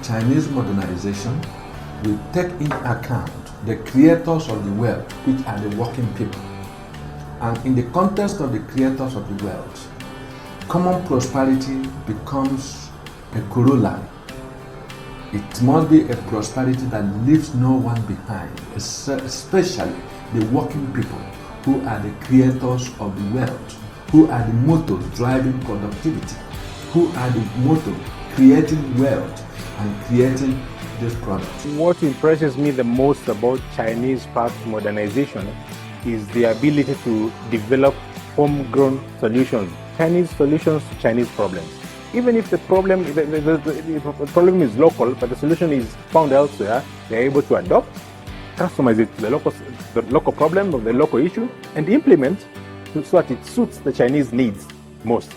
Chinese modernization will take into account the creators of the wealth, which are the working people. And in the context of the creators of the wealth, common prosperity becomes a corollary. It must be a prosperity that leaves no one behind, especially the working people who are the creators of the wealth, who are the motor driving productivity, who are the motor creating wealth and creating this product. What impresses me the most about Chinese path to modernization is the ability to develop homegrown solutions, Chinese solutions to Chinese problems. Even if the problem is local, but the solution is found elsewhere, they're able to adopt, customize it to the local problem or the local issue, and implement so that it suits the Chinese needs most.